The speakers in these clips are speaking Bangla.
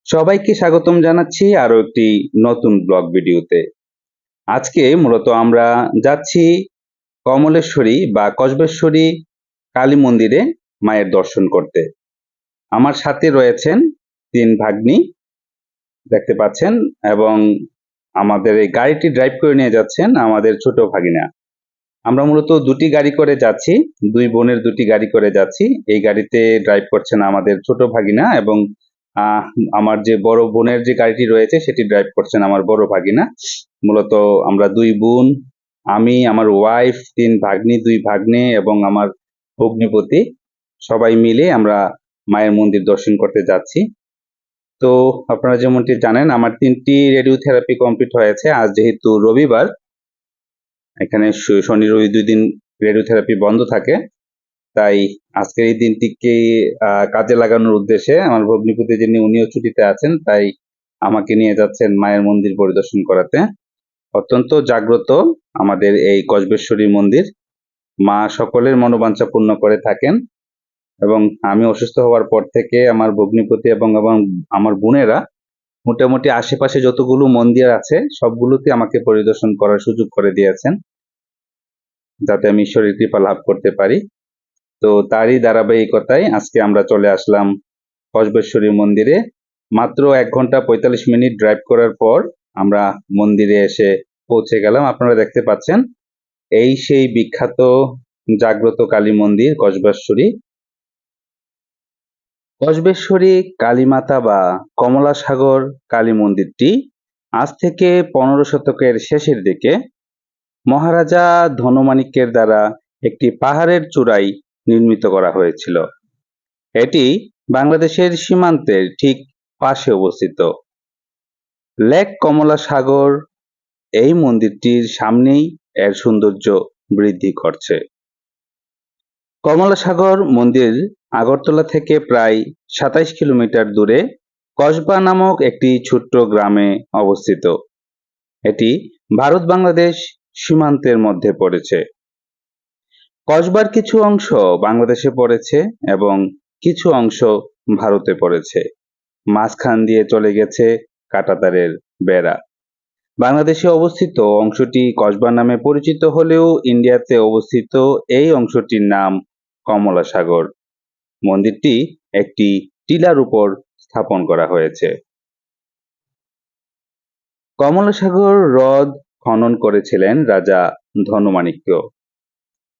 সবাইকে স্বাগতম জানাচ্ছি আরো একটি নতুন ব্লগ ভিডিওতে। আজকে মূলত আমরা যাচ্ছি কমলেশ্বরী বা কসবেশ্বরী কালী মন্দিরে মায়ের দর্শন করতে। আমার সাথে রয়েছেন 3 ভাগ্নি, দেখতে পাচ্ছেন, এবং আমাদের এই গাড়িটি ড্রাইভ করে নিয়ে যাচ্ছেন আমাদের ছোট ভাগিনা। আমরা মূলত 2টি গাড়ি করে যাচ্ছি, 2 বোনের 2টি গাড়ি করে যাচ্ছি। এই গাড়িতে ড্রাইভ করছেন আমাদের ছোট ভাগিনা, এবং আহ, আমার যে বড় বোনের যে গাড়িটি রয়েছে সেটি ড্রাইভ করছেন আমার বড় ভাগিনা। মূলত আমরা 2 বোন, আমি, আমার ওয়াইফ, 3 ভাগ্নি, 2 ভাগ্নে এবং আমার ভগ্নিপতি, সবাই মিলে আমরা মায়ের মন্দির দর্শন করতে যাচ্ছি। তো আপনারা যেমনটি জানেন, আমার 3টি রেডিওথেরাপি কমপ্লিট হয়েছে। আজ যেহেতু রবিবার, এখানে শনি রবি 2 দিন রেডিওথেরাপি বন্ধ থাকে, তাই আজকের এই দিনটিকে কাজে লাগানোর উদ্দেশ্যে আমার ভগ্নিপতি যিনি, উনিও ছুটিতে আছেন, তাই আমাকে নিয়ে যাচ্ছেন মায়ের মন্দির পরিদর্শন করাতে। অত্যন্ত জাগ্রত আমাদের এই কসবেশ্বরী মন্দির, মা সকলের মনোবাঞ্ছা পূর্ণ করে থাকেন। এবং আমি অসুস্থ হওয়ার পর থেকে আমার ভগ্নিপতি এবং আমার বোনেরা মোটামুটি আশেপাশে যতগুলো মন্দির আছে সবগুলোতে আমাকে পরিদর্শন করার সুযোগ করে দিয়েছেন, যাতে আমি ঈশ্বরের কৃপা লাভ করতে পারি। তো তারই ধারাবাহিকতায় আজকে আমরা চলে আসলাম কসবেশ্বরী মন্দিরে। মাত্র 1 ঘন্টা 45 মিনিট ড্রাইভ করার পর আমরা মন্দিরে এসে পৌঁছে গেলাম। আপনারা দেখতে পাচ্ছেন, এই সেই বিখ্যাত জাগ্রত কালী মন্দির কসবেশ্বরী। কসবেশ্বরী কালীমাতা বা কমলাসাগর কালী মন্দিরটি আজ থেকে 15 শতকের শেষের দিকে মহারাজা ধনমাণিক্যের দ্বারা একটি পাহাড়ের চূড়ায় নির্মিত করা হয়েছিল। এটি বাংলাদেশের সীমান্তের ঠিক পাশে অবস্থিত। লেক কমলা সাগর এই মন্দিরটির সামনেই এর সৌন্দর্য বৃদ্ধি করছে। কমলা সাগর মন্দির আগরতলা থেকে প্রায় 27 কিলোমিটার দূরে কসবা নামক একটি ছোট্ট গ্রামে অবস্থিত। এটি ভারত বাংলাদেশ সীমান্তের মধ্যে পড়েছে। কসবার কিছু অংশ বাংলাদেশে পড়েছে এবং কিছু অংশ ভারতে পড়েছে। মাঝখান দিয়ে চলে গেছে কাঁটাতারের বেড়া। বাংলাদেশে অবস্থিত অংশটি কসবা নামে পরিচিত হলেও ইন্ডিয়াতে অবস্থিত এই অংশটির নাম কমলা সাগর। মন্দিরটি একটি টিলার উপর স্থাপন করা হয়েছে। কমলা সাগর হ্রদ খনন করেছিলেন রাজা ধনমাণিক্য।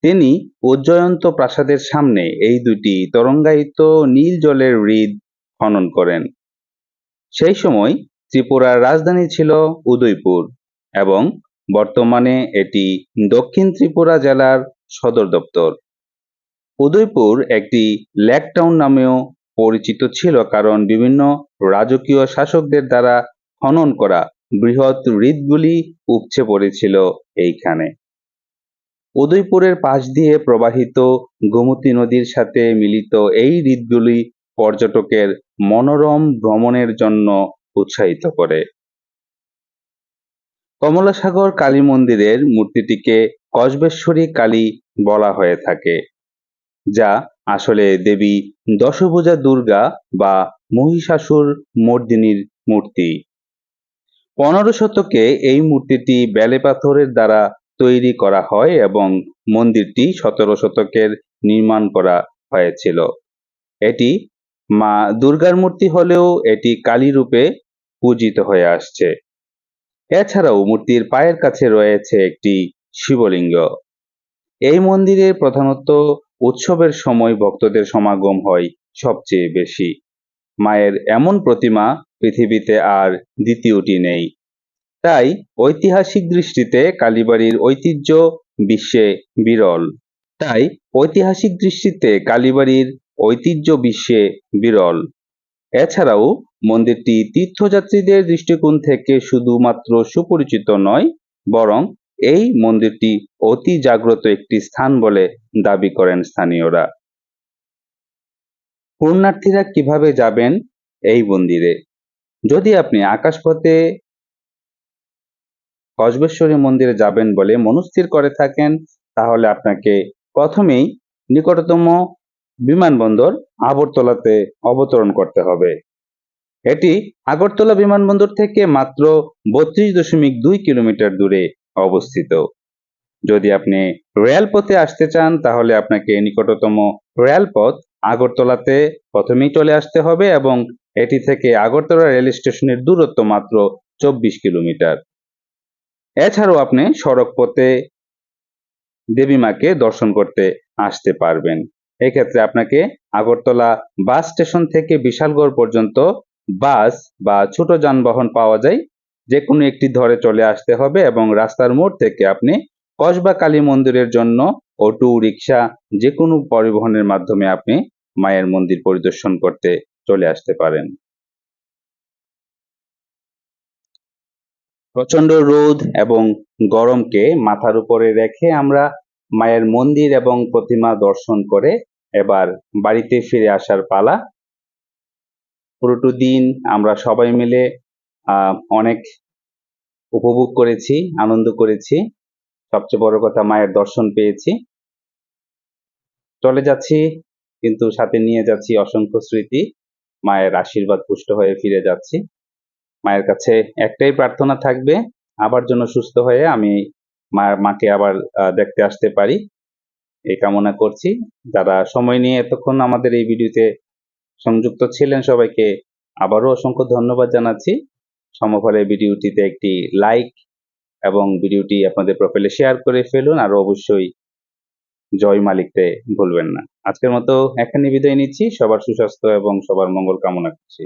তিনি উজ্জয়ন্ত প্রাসাদের সামনে এই 2টি তরঙ্গায়িত নীল জলের হ্রদ খনন করেন। সেই সময় ত্রিপুরার রাজধানী ছিল উদয়পুর এবং বর্তমানে এটি দক্ষিণ ত্রিপুরা জেলার সদর দপ্তর। উদয়পুর একটি লেক টাউন নামেও পরিচিত ছিল, কারণ বিভিন্ন রাজকীয় শাসকদের দ্বারা খনন করা বৃহৎ হ্রদগুলি উপচে পড়েছিল এইখানে। উদয়পুরের পাশ দিয়ে প্রবাহিত গোমতী নদীর সাথে মিলিত এই হ্রদগুলি পর্যটকের মনোরম ভ্রমণের জন্য উৎসাহিত করে। কমলাসাগর কালী মন্দিরের মূর্তিটিকে কসবেশ্বরী কালী বলা হয়ে থাকে, যা আসলে দেবী দশভুজা দুর্গা বা মহিষাসুর মর্দিনীর মূর্তি। 15 শতকে এই মূর্তিটি বেলে পাথরের দ্বারা তৈরি করা হয় এবং মন্দিরটি 17 শতকের নির্মাণ করা হয়েছিল। এটি মা দুর্গার মূর্তি হলেও এটি কালী রূপে পূজিত হয়ে আসছে। এছাড়াও মূর্তির পায়ের কাছে রয়েছে একটি শিবলিঙ্গ। এই মন্দিরে প্রধানত উৎসবের সময় ভক্তদের সমাগম হয় সবচেয়ে বেশি। মায়ের এমন প্রতিমা পৃথিবীতে আর দ্বিতীয়টি নেই। তাই ঐতিহাসিক দৃষ্টিতে কালীবাড়ির ঐতিহ্য বিশ্বে বিরল। এছাড়াও মন্দিরটি তীর্থযাত্রীদের দৃষ্টিকোণ থেকে শুধুমাত্র সুপরিচিত নয়, বরং এই মন্দিরটি অতি জাগ্রত একটি স্থান বলে দাবি করেন স্থানীয়রা। পুণ্যার্থীরা কিভাবে যাবেন এই মন্দিরে? যদি আপনি আকাশপথে কসবেশ্বরী মন্দিরে যাবেন বলে মনস্থির করে থাকেন, তাহলে আপনাকে প্রথমেই নিকটতম বিমানবন্দর আগরতলাতে অবতরণ করতে হবে। এটি আগরতলা বিমানবন্দর থেকে মাত্র 32.2 কিলোমিটার দূরে অবস্থিত। যদি আপনি রেলপথে আসতে চান তাহলে আপনাকে নিকটতম রেলপথ আগরতলাতে প্রথমেই চলে আসতে হবে এবং এটি থেকে আগরতলা রেল স্টেশনের দূরত্ব মাত্র 24 কিলোমিটার। এছাড়াও আপনি সড়ক পথে দেবীমাকে দর্শন করতে আসতে পারবেন। এক্ষেত্রে আপনাকে আগরতলা বাস স্টেশন থেকে বিশালগড় পর্যন্ত বাস বা ছোট যানবাহন পাওয়া যায়, যে কোনো একটি ধরে চলে আসতে হবে এবং রাস্তার মোড় থেকে আপনি কসবা কালী মন্দিরের জন্য অটো রিক্সা যে কোনো পরিবহনের মাধ্যমে আপনি মায়ের মন্দির পরিদর্শন করতে চলে আসতে পারেন। প্রচন্ড রোদ এবং গরমকে মাথার উপরে রেখে আমরা মায়ের মন্দির এবং প্রতিমা দর্শন করে এবার বাড়িতে ফিরে আসার পালা। পুরোটা দিন আমরা সবাই মিলে অনেক উপভোগ করেছি, আনন্দ করেছি, সবচেয়ে বড় কথা মায়ের দর্শন পেয়েছি। চলে যাচ্ছি কিন্তু সাথে নিয়ে যাচ্ছি অসংখ্য স্মৃতি। মায়ের আশীর্বাদ পুষ্ট হয়ে ফিরে যাচ্ছি। মায়ের কাছে একটাই প্রার্থনা থাকবে, আবার যেন সুস্থ হয়ে আমি মাকে আবার দেখতে আসতে পারি, এই কামনা করছি। যারা সময় নিয়ে এতক্ষণ আমাদের এই ভিডিওতে সংযুক্ত ছিলেন সবাইকে আবারও অসংখ্য ধন্যবাদ জানাচ্ছি। সমফলে ভিডিওটিতে একটি লাইক এবং ভিডিওটি আপনাদের প্রোফাইলে শেয়ার করে ফেলুন, আর অবশ্যই জয় মা লিখতে ভুলবেন না। আজকের মতো এখানে বিদায় নিচ্ছি। সবার সুস্বাস্থ্য এবং সবার মঙ্গল কামনা করছি।